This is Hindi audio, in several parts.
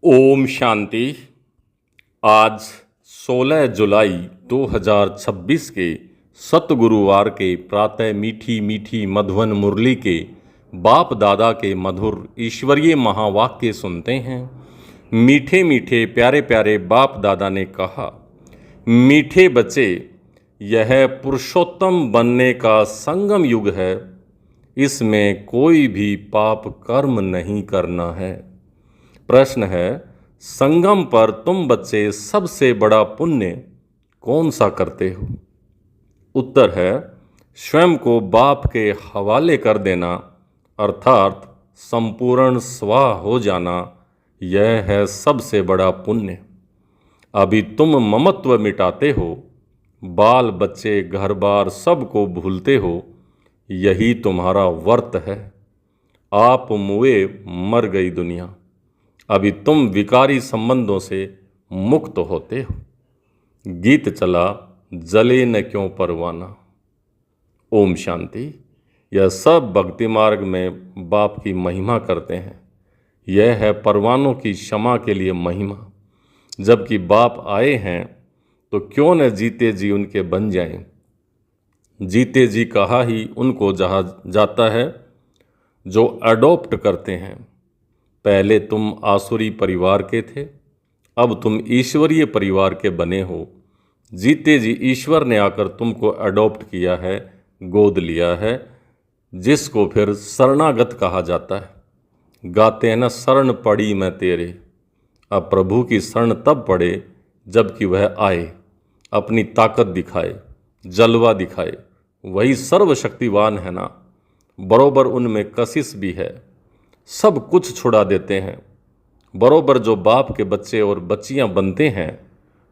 ओम शांति। आज 16 जुलाई 2026 के सतगुरुवार के प्रातः मीठी मीठी मधुवन मुरली के बाप दादा के मधुर ईश्वरीय महावाक्य सुनते हैं। मीठे मीठे प्यारे प्यारे बाप दादा ने कहा, मीठे बच्चे, यह पुरुषोत्तम बनने का संगम युग है। इसमें कोई भी पाप कर्म नहीं करना है। प्रश्न है, संगम पर तुम बच्चे सबसे बड़ा पुण्य कौन सा करते हो? उत्तर है, स्वयं को बाप के हवाले कर देना, अर्थात संपूर्ण स्वाह हो जाना। यह है सबसे बड़ा पुण्य। अभी तुम ममत्व मिटाते हो, बाल बच्चे घर बार सबको भूलते हो। यही तुम्हारा वर्त है। आप मुए मर गई दुनिया। अभी तुम विकारी संबंधों से मुक्त होते हो। गीत चला, जले न क्यों परवाना। ओम शांति। यह सब भक्ति मार्ग में बाप की महिमा करते हैं। यह है परवानों की क्षमा के लिए महिमा। जबकि बाप आए हैं तो क्यों न जीते जी उनके बन जाएं। जीते जी कहा ही उनको जहाँ जाता है जो अडॉप्ट करते हैं। पहले तुम आसुरी परिवार के थे, अब तुम ईश्वरीय परिवार के बने हो। जीते जी ईश्वर ने आकर तुमको अडॉप्ट किया है, गोद लिया है, जिसको फिर शरणागत कहा जाता है। गाते हैं ना, शरण पड़ी मैं तेरे। अब प्रभु की शरण तब पड़े जबकि वह आए, अपनी ताकत दिखाए, जलवा दिखाए। वही सर्वशक्तिवान है ना, बरोबर उनमें कशिश भी है। सब कुछ छुड़ा देते हैं। बरोबर जो बाप के बच्चे और बच्चियां बनते हैं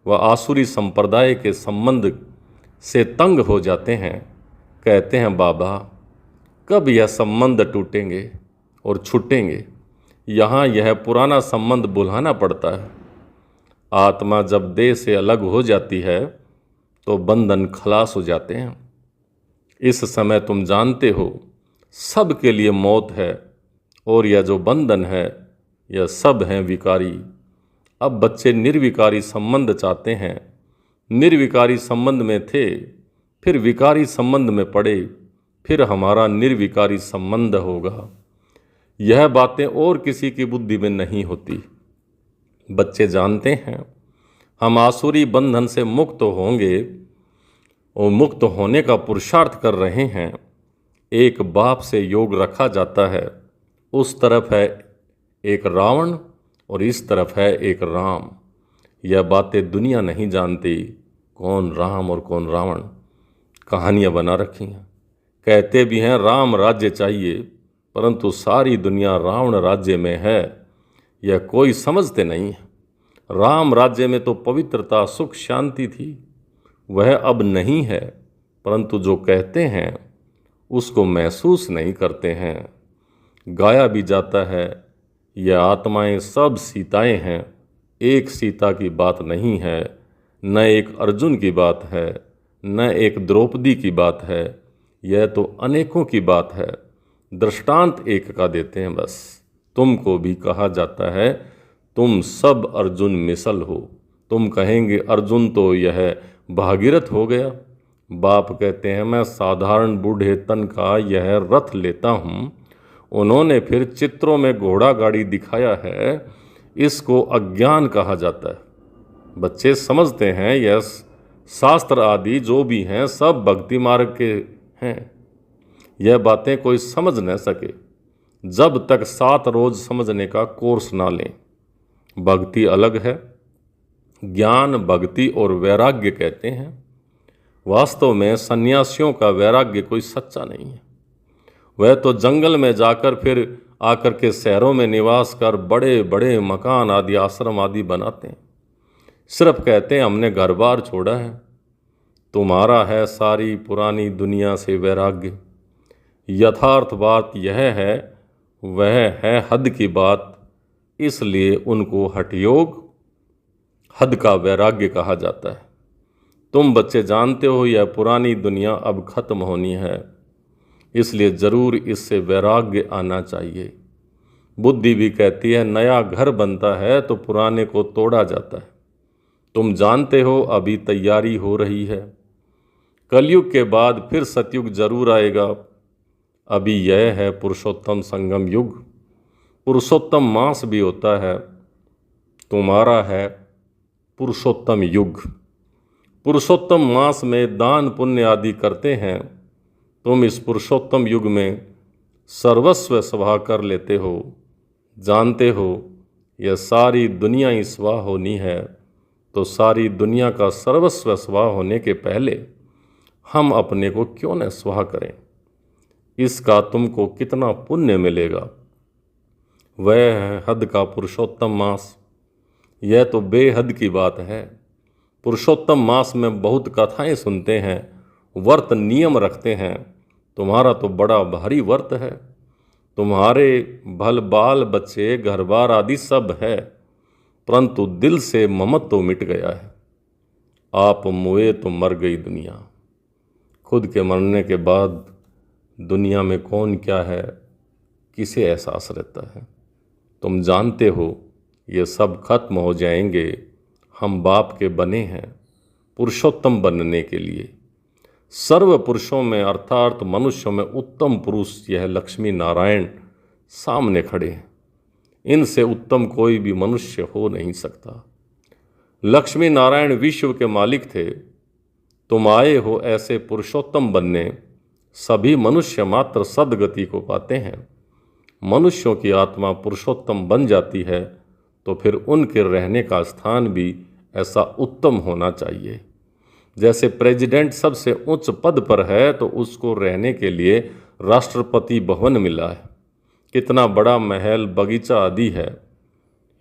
वह आसुरी संप्रदाय के संबंध से तंग हो जाते हैं। कहते हैं, बाबा कब यह संबंध टूटेंगे और छूटेंगे। यहाँ यह पुराना संबंध बुलाना पड़ता है। आत्मा जब देह से अलग हो जाती है तो बंधन खलास हो जाते हैं। इस समय तुम जानते हो सब के लिए मौत है, और यह जो बंधन है यह सब हैं विकारी। अब बच्चे निर्विकारी संबंध चाहते हैं। निर्विकारी संबंध में थे, फिर विकारी संबंध में पड़े, फिर हमारा निर्विकारी संबंध होगा। यह बातें और किसी की बुद्धि में नहीं होती। बच्चे जानते हैं हम आसुरी बंधन से मुक्त होंगे और मुक्त होने का पुरुषार्थ कर रहे हैं। एक बाप से योग रखा जाता है। उस तरफ है एक रावण और इस तरफ है एक राम। यह बातें दुनिया नहीं जानती, कौन राम और कौन रावण। कहानियाँ बना रखी हैं। कहते भी हैं राम राज्य चाहिए, परंतु सारी दुनिया रावण राज्य में है। यह कोई समझते नहीं है। राम राज्य में तो पवित्रता, सुख, शांति थी। वह अब नहीं है, परंतु जो कहते हैं उसको महसूस नहीं करते हैं। गाया भी जाता है, यह आत्माएं सब सीताएं हैं। एक सीता की बात नहीं है, न एक अर्जुन की बात है, न एक द्रौपदी की बात है। यह तो अनेकों की बात है। दृष्टांत एक का देते हैं बस। तुमको भी कहा जाता है तुम सब अर्जुन मिसल हो। तुम कहेंगे अर्जुन तो यह भागीरथ हो गया। बाप कहते हैं मैं साधारण बूढ़े तन का यह रथ लेता हूँ। उन्होंने फिर चित्रों में घोड़ा गाड़ी दिखाया है। इसको अज्ञान कहा जाता है। बच्चे समझते हैं यह शास्त्र आदि जो भी हैं सब भक्ति मार्ग के हैं। यह बातें कोई समझ न सके जब तक 7 रोज समझने का कोर्स ना लें। भक्ति अलग है। ज्ञान, भक्ति और वैराग्य कहते हैं। वास्तव में सन्यासियों का वैराग्य कोई सच्चा नहीं है। वह तो जंगल में जाकर फिर आकर के शहरों में निवास कर बड़े बड़े मकान आदि, आश्रम आदि बनाते हैं। सिर्फ कहते हैं हमने घर बार छोड़ा है। तुम्हारा है सारी पुरानी दुनिया से वैराग्य। यथार्थ बात यह है, वह है हद की बात। इसलिए उनको हठयोग, हद का वैराग्य कहा जाता है। तुम बच्चे जानते हो यह पुरानी दुनिया अब खत्म होनी है, इसलिए ज़रूर इससे वैराग्य आना चाहिए। बुद्धि भी कहती है नया घर बनता है तो पुराने को तोड़ा जाता है। तुम जानते हो अभी तैयारी हो रही है। कलयुग के बाद फिर सतयुग जरूर आएगा। अभी यह है पुरुषोत्तम संगम युग। पुरुषोत्तम मास भी होता है। तुम्हारा है पुरुषोत्तम युग। पुरुषोत्तम मास में दान पुण्य आदि करते हैं। तुम इस पुरुषोत्तम युग में सर्वस्व सभा कर लेते हो। जानते हो यह सारी दुनिया ही स्वाह होनी है, तो सारी दुनिया का सर्वस्व स्वाह होने के पहले हम अपने को क्यों न स्वाह करें। इसका तुमको कितना पुण्य मिलेगा। वह है हद का पुरुषोत्तम मास। यह तो बेहद की बात है। पुरुषोत्तम मास में बहुत कथाएं सुनते हैं, व्रत नियम रखते हैं। तुम्हारा तो बड़ा भारी व्रत है। तुम्हारे भल बाल बच्चे घर बार आदि सब है, परंतु दिल से ममत्व तो मिट गया है। आप मुए तो मर गई दुनिया। खुद के मरने के बाद दुनिया में कौन क्या है, किसे एहसास रहता है। तुम जानते हो ये सब खत्म हो जाएंगे। हम बाप के बने हैं पुरुषोत्तम बनने के लिए। सर्व पुरुषों में अर्थात मनुष्यों में उत्तम पुरुष यह लक्ष्मी नारायण सामने खड़े हैं। इनसे उत्तम कोई भी मनुष्य हो नहीं सकता। लक्ष्मी नारायण विश्व के मालिक थे। तुम आए हो ऐसे पुरुषोत्तम बनने। सभी मनुष्य मात्र सद्गति को पाते हैं। मनुष्यों की आत्मा पुरुषोत्तम बन जाती है तो फिर उनके रहने का स्थान भी ऐसा उत्तम होना चाहिए। जैसे प्रेसिडेंट सबसे उच्च पद पर है तो उसको रहने के लिए राष्ट्रपति भवन मिला है। कितना बड़ा महल बगीचा आदि है।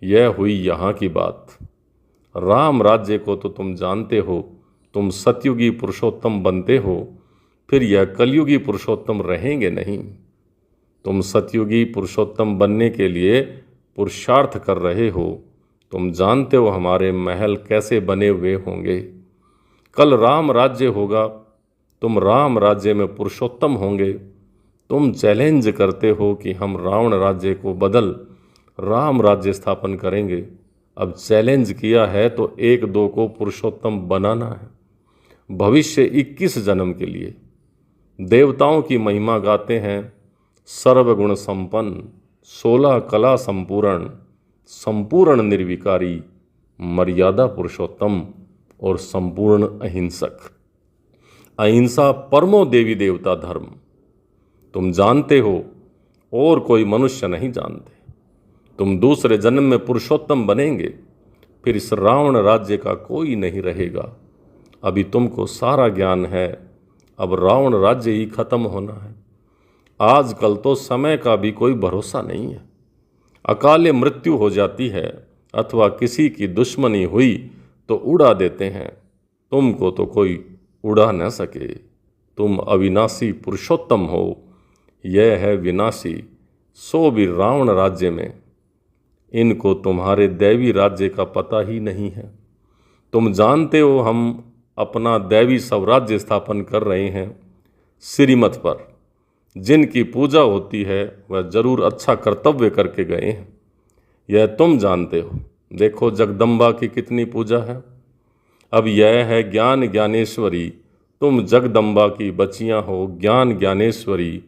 यह हुई यहाँ की बात। राम राज्य को तो तुम जानते हो। तुम सतयुगी पुरुषोत्तम बनते हो, फिर यह कलयुगी पुरुषोत्तम रहेंगे नहीं। तुम सतयुगी पुरुषोत्तम बनने के लिए पुरुषार्थ कर रहे हो। तुम जानते हो हमारे महल कैसे बने हुए होंगे। कल राम राज्य होगा। तुम राम राज्य में पुरुषोत्तम होंगे। तुम चैलेंज करते हो कि हम रावण राज्य को बदल राम राज्य स्थापन करेंगे। अब चैलेंज किया है तो एक दो को पुरुषोत्तम बनाना है भविष्य 21 जन्म के लिए। देवताओं की महिमा गाते हैं। सर्वगुण संपन्न, 16 कला संपूर्ण, संपूर्ण निर्विकारी, मर्यादा पुरुषोत्तम और संपूर्ण अहिंसक। अहिंसा परमो देवी देवता धर्म। तुम जानते हो और कोई मनुष्य नहीं जानते। तुम दूसरे जन्म में पुरुषोत्तम बनेंगे, फिर इस रावण राज्य का कोई नहीं रहेगा। अभी तुमको सारा ज्ञान है। अब रावण राज्य ही खत्म होना है। आजकल तो समय का भी कोई भरोसा नहीं है। अकाले मृत्यु हो जाती है अथवा किसी की दुश्मनी हुई तो उड़ा देते हैं। तुमको तो कोई उड़ा न सके। तुम अविनाशी पुरुषोत्तम हो। यह है विनाशी, सो भी रावण राज्य में। इनको तुम्हारे दैवी राज्य का पता ही नहीं है। तुम जानते हो हम अपना दैवी स्वराज्य स्थापन कर रहे हैं श्रीमत पर। जिनकी पूजा होती है वह जरूर अच्छा कर्तव्य करके गए हैं। यह तुम जानते हो। देखो जगदम्बा की कितनी पूजा है। अब यह है ज्ञान ज्ञानेश्वरी। तुम जगदम्बा की बच्चियां हो। ज्ञान ज्ञानेश्वरी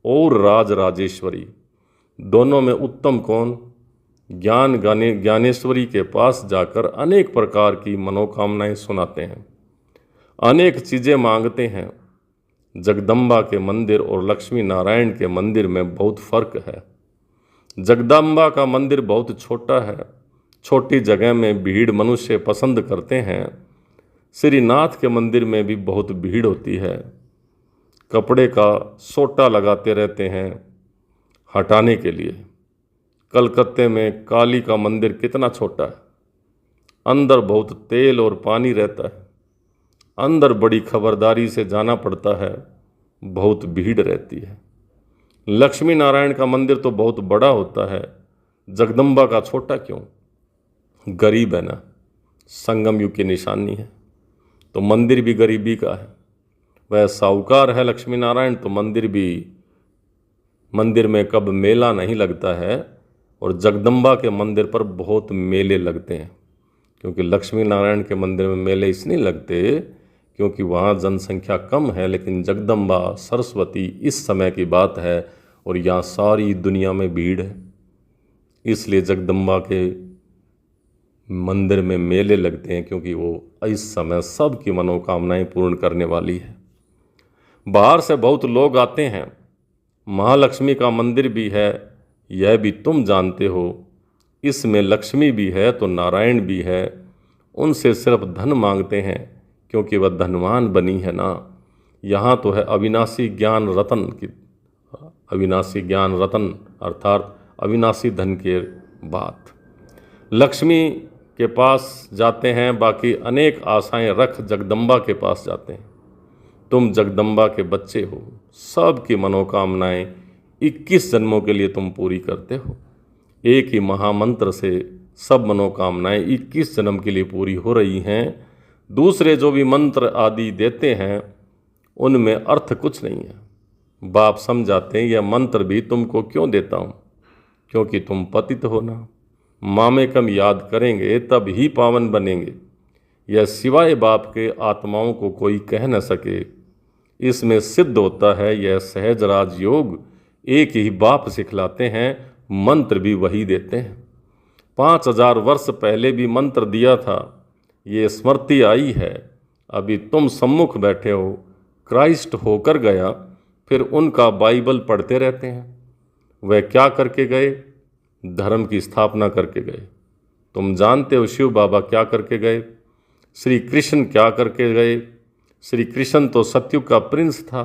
और राज राजेश्वरी, दोनों में उत्तम कौन। ज्ञान ज्ञानेश्वरी के पास जाकर अनेक प्रकार की मनोकामनाएं सुनाते हैं, अनेक चीज़ें मांगते हैं। जगदम्बा के मंदिर और लक्ष्मी नारायण के मंदिर में बहुत फर्क है। जगदम्बा का मंदिर बहुत छोटा है। छोटी जगह में भीड़ मनुष्य पसंद करते हैं। श्रीनाथ के मंदिर में भी बहुत भीड़ होती है। कपड़े का सोटा लगाते रहते हैं हटाने के लिए। कलकत्ते में काली का मंदिर कितना छोटा है। अंदर बहुत तेल और पानी रहता है। अंदर बड़ी खबरदारी से जाना पड़ता है। बहुत भीड़ रहती है। लक्ष्मी नारायण का मंदिर तो बहुत बड़ा होता है। जगदम्बा का छोटा क्यों। गरीब है ना, संगम युग की निशानी है। तो मंदिर भी गरीबी का है। वह साहूकार है लक्ष्मी नारायण, तो मंदिर भी, मंदिर में कब मेला नहीं लगता है और जगदम्बा के मंदिर पर बहुत मेले लगते हैं। क्योंकि लक्ष्मी नारायण के मंदिर में मेले इसलिए लगते क्योंकि वहाँ जनसंख्या कम है, लेकिन जगदम्बा सरस्वती इस समय की बात है और यहाँ सारी दुनिया में भीड़ है, इसलिए जगदम्बा के मंदिर में मेले लगते हैं, क्योंकि वो इस समय सबकी मनोकामनाएं पूर्ण करने वाली है। बाहर से बहुत लोग आते हैं। महालक्ष्मी का मंदिर भी है, यह भी तुम जानते हो। इसमें लक्ष्मी भी है तो नारायण भी है। उनसे सिर्फ धन मांगते हैं क्योंकि वह धनवान बनी है ना। यहाँ तो है अविनाशी ज्ञान रतन की, अविनाशी ज्ञान रतन अर्थात अविनाशी धन की बात। लक्ष्मी के पास जाते हैं, बाकी अनेक आशाएं रख जगदम्बा के पास जाते हैं। तुम जगदम्बा के बच्चे हो, सबकी मनोकामनाएं 21 जन्मों के लिए तुम पूरी करते हो। एक ही महामंत्र से सब मनोकामनाएं 21 जन्म के लिए पूरी हो रही हैं। दूसरे जो भी मंत्र आदि देते हैं उनमें अर्थ कुछ नहीं है। बाप समझाते हैं यह मंत्र भी तुमको क्यों देता हूँ, क्योंकि तुम पतित हो ना। मामेकम याद करेंगे तब ही पावन बनेंगे। यह सिवाय बाप के आत्माओं को कोई कह न सके। इसमें सिद्ध होता है यह सहज राजयोग एक ही बाप सिखलाते हैं, मंत्र भी वही देते हैं। 5000 वर्ष पहले भी मंत्र दिया था, ये स्मृति आई है। अभी तुम सम्मुख बैठे हो, क्राइस्ट होकर गया, फिर उनका बाइबल पढ़ते रहते हैं। वह क्या करके गए? धर्म की स्थापना करके गए। तुम जानते हो शिव बाबा क्या करके गए, श्री कृष्ण क्या करके गए। श्री कृष्ण तो सतयुग का प्रिंस था,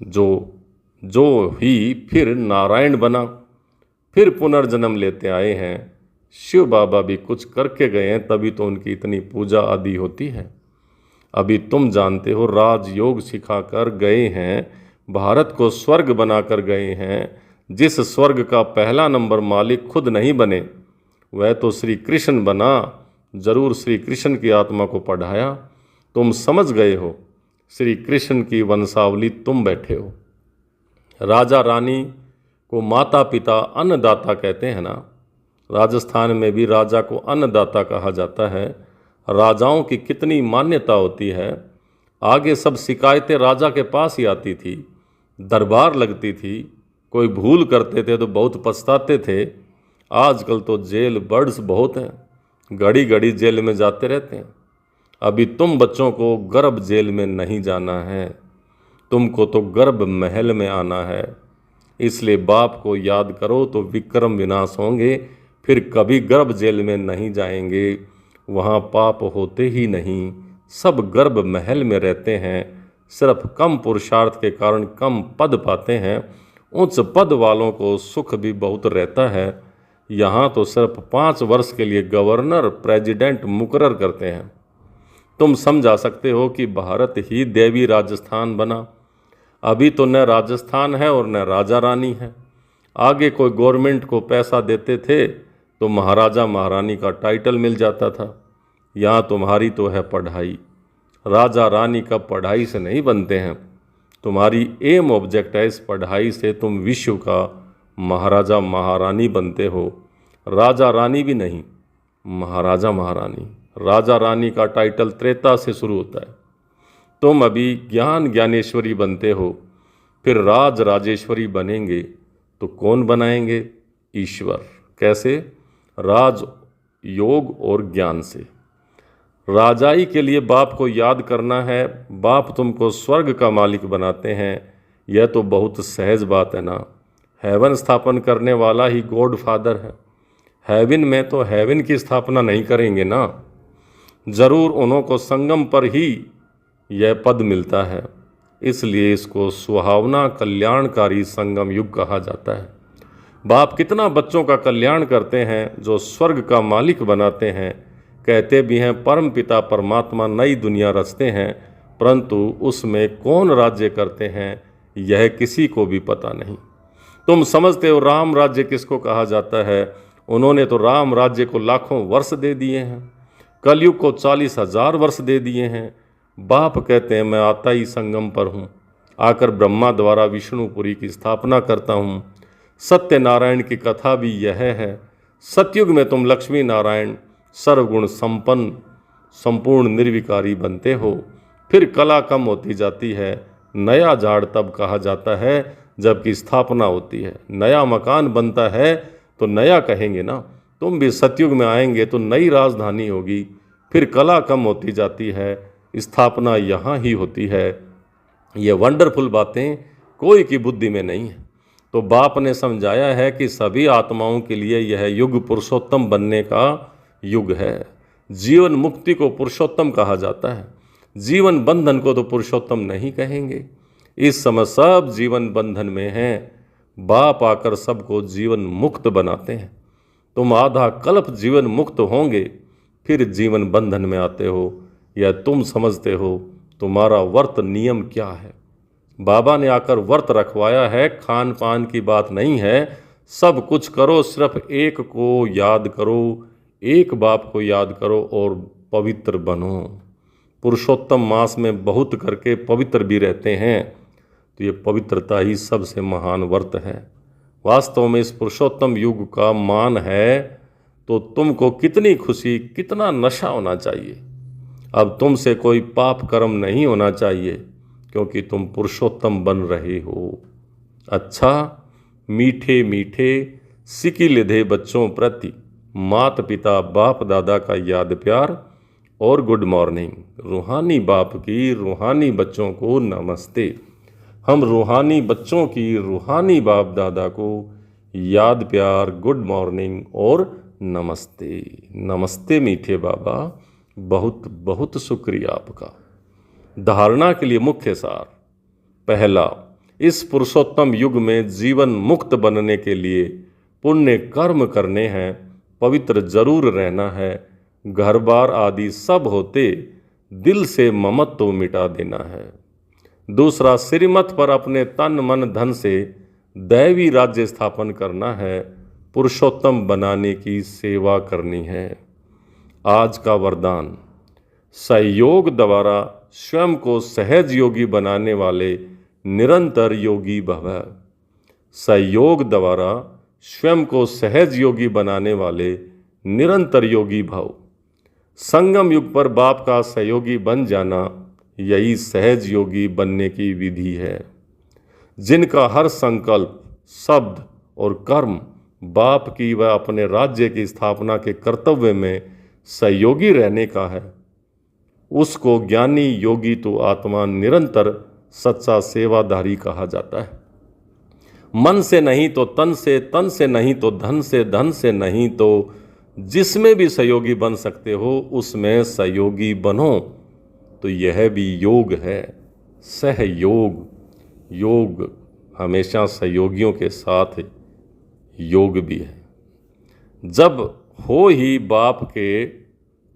जो ही फिर नारायण बना, फिर पुनर्जन्म लेते आए हैं। शिव बाबा भी कुछ करके गए हैं, तभी तो उनकी इतनी पूजा आदि होती है। अभी तुम जानते हो राजयोग सिखा कर गए हैं, भारत को स्वर्ग बनाकर गए हैं। जिस स्वर्ग का पहला नंबर मालिक खुद नहीं बने, वह तो श्री कृष्ण बना। जरूर श्री कृष्ण की आत्मा को पढ़ाया, तुम समझ गए हो। श्री कृष्ण की वंशावली तुम बैठे हो। राजा रानी को माता पिता अन्नदाता कहते हैं ना। राजस्थान में भी राजा को अन्नदाता कहा जाता है। राजाओं की कितनी मान्यता होती है। आगे सब शिकायतें राजा के पास ही आती थी, दरबार लगती थी। कोई भूल करते थे तो बहुत पछताते थे। आजकल तो जेल बर्ड्स बहुत हैं, घड़ी घड़ी जेल में जाते रहते हैं। अभी तुम बच्चों को गर्भ जेल में नहीं जाना है, तुमको तो गर्भ महल में आना है। इसलिए बाप को याद करो तो विक्रम विनाश होंगे, फिर कभी गर्भ जेल में नहीं जाएंगे। वहाँ पाप होते ही नहीं, सब गर्भ महल में रहते हैं। सिर्फ कम पुरुषार्थ के कारण कम पद पाते हैं। उच्च पद वालों को सुख भी बहुत रहता है। यहाँ तो सिर्फ 5 वर्ष के लिए गवर्नर प्रेसिडेंट मुकर्रर करते हैं। तुम समझा सकते हो कि भारत ही देवी राजस्थान बना। अभी तो न राजस्थान है और न राजा रानी है। आगे कोई गवर्नमेंट को पैसा देते थे तो महाराजा महारानी का टाइटल मिल जाता था। यहाँ तुम्हारी तो है पढ़ाई। राजा रानी का पढ़ाई से नहीं बनते हैं। तुम्हारी एम ऑब्जेक्ट है, इस पढ़ाई से तुम विश्व का महाराजा महारानी बनते हो। राजा रानी भी नहीं, महाराजा महारानी। राजा रानी का टाइटल त्रेता से शुरू होता है। तुम अभी ज्ञान ज्ञानेश्वरी बनते हो, फिर राज राजेश्वरी बनेंगे तो कौन बनाएंगे? ईश्वर। कैसे? राज योग और ज्ञान से। राजाई के लिए बाप को याद करना है। बाप तुमको स्वर्ग का मालिक बनाते हैं, यह तो बहुत सहज बात है ना। हेवन स्थापन करने वाला ही गॉड फादर है। हेवन में तो हेवन की स्थापना नहीं करेंगे ना। जरूर उन्हों को संगम पर ही यह पद मिलता है, इसलिए इसको सुहावना कल्याणकारी संगम युग कहा जाता है। बाप कितना बच्चों का कल्याण करते हैं, जो स्वर्ग का मालिक बनाते हैं। कहते भी हैं परम पिता परमात्मा नई दुनिया रचते हैं, परंतु उसमें कौन राज्य करते हैं यह किसी को भी पता नहीं। तुम समझते हो राम राज्य किसको कहा जाता है? उन्होंने तो राम राज्य को लाखों वर्ष दे दिए हैं, कलयुग को 40,000 वर्ष दे दिए हैं। बाप कहते हैं मैं आता ही संगम पर हूँ, आकर ब्रह्मा द्वारा विष्णुपुरी की स्थापना करता हूँ। सत्यनारायण की कथा भी यह है। सतयुग में तुम लक्ष्मी नारायण सर्वगुण संपन्न संपूर्ण निर्विकारी बनते हो। फिर कला कम होती जाती है। नया झाड़ तब कहा जाता है जबकि स्थापना होती है। नया मकान बनता है तो नया कहेंगे ना। तुम भी सतयुग में आएंगे तो नई राजधानी होगी। फिर कला कम होती जाती है, स्थापना यहाँ ही होती है। ये वंडरफुल बातें कोई की बुद्धि में नहीं है। तो बाप ने समझाया है कि सभी आत्माओं के लिए यह युग पुरुषोत्तम बनने का युग है। जीवन मुक्ति को पुरुषोत्तम कहा जाता है, जीवन बंधन को तो पुरुषोत्तम नहीं कहेंगे। इस समय सब जीवन बंधन में हैं। बाप आकर सबको जीवन मुक्त बनाते हैं। तुम आधा कल्प जीवन मुक्त होंगे, फिर जीवन बंधन में आते हो। या तुम समझते हो तुम्हारा व्रत नियम क्या है। बाबा ने आकर व्रत रखवाया है, खान पान की बात नहीं है। सब कुछ करो, सिर्फ एक को याद करो, एक बाप को याद करो और पवित्र बनो। पुरुषोत्तम मास में बहुत करके पवित्र भी रहते हैं, तो ये पवित्रता ही सबसे महान व्रत है। वास्तव में इस पुरुषोत्तम युग का मान है तो तुमको कितनी खुशी, कितना नशा होना चाहिए। अब तुमसे कोई पाप कर्म नहीं होना चाहिए क्योंकि तुम पुरुषोत्तम बन रहे हो। अच्छा, मीठे मीठे सिकी लिधे बच्चों प्रति माता पिता बाप दादा का याद प्यार और गुड मॉर्निंग। रूहानी बाप की रूहानी बच्चों को नमस्ते। हम रूहानी बच्चों की रूहानी बाप दादा को याद प्यार, गुड मॉर्निंग और नमस्ते। नमस्ते मीठे बाबा, बहुत बहुत शुक्रिया आपका। धारणा के लिए मुख्य सार। पहला, इस पुरुषोत्तम युग में जीवन मुक्त बनने के लिए पुण्य कर्म करने हैं, पवित्र जरूर रहना है, घर बार आदि सब होते दिल से ममत्व मिटा देना है। दूसरा, श्रीमत पर अपने तन मन धन से दैवी राज्य स्थापन करना है, पुरुषोत्तम बनाने की सेवा करनी है। आज का वरदान, सहयोग द्वारा स्वयं को सहज योगी बनाने वाले निरंतर योगी भव। सहयोग द्वारा स्वयं को सहज योगी बनाने वाले निरंतर योगी भव। संगम युग पर बाप का सहयोगी बन जाना, यही सहज योगी बनने की विधि है। जिनका हर संकल्प, शब्द और कर्म बाप की व अपने राज्य की स्थापना के कर्तव्य में सहयोगी रहने का है, उसको ज्ञानी योगी तो आत्मा निरंतर सच्चा सेवाधारी कहा जाता है। मन से नहीं तो तन से, तन से नहीं तो धन से, धन से नहीं तो जिसमें भी सहयोगी बन सकते हो उसमें सहयोगी बनो। तो यह भी योग है, सहयोग। योग हमेशा सहयोगियों के साथ योग भी है। जब हो ही बाप के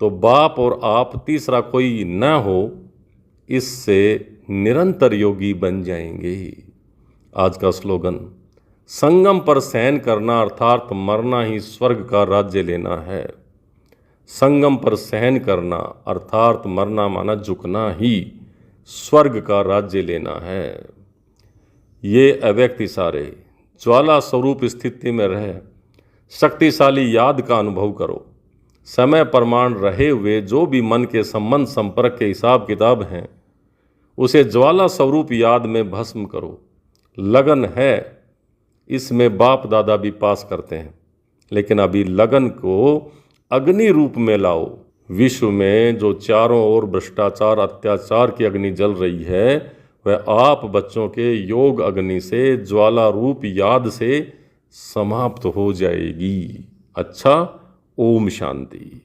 तो बाप और आप तीसरा कोई न हो, इससे निरंतर योगी बन जाएंगे। आज का स्लोगन, संगम पर सहन करना अर्थात मरना ही स्वर्ग का राज्य लेना है। संगम पर सहन करना अर्थात मरना माना झुकना ही स्वर्ग का राज्य लेना है। ये अव्यक्त इशारे ज्वाला स्वरूप स्थिति में रहे शक्तिशाली याद का अनुभव करो। समय प्रमाण रहे हुए जो भी मन के संबंध संपर्क के हिसाब किताब हैं, उसे ज्वाला स्वरूप याद में भस्म करो। लगन है, इसमें बाप दादा भी पास करते हैं, लेकिन अभी लगन को अग्नि रूप में लाओ। विश्व में जो चारों ओर भ्रष्टाचार अत्याचार की अग्नि जल रही है, वह आप बच्चों के योग अग्नि से, ज्वाला रूप याद से समाप्त हो जाएगी। अच्छा, ओम शांति।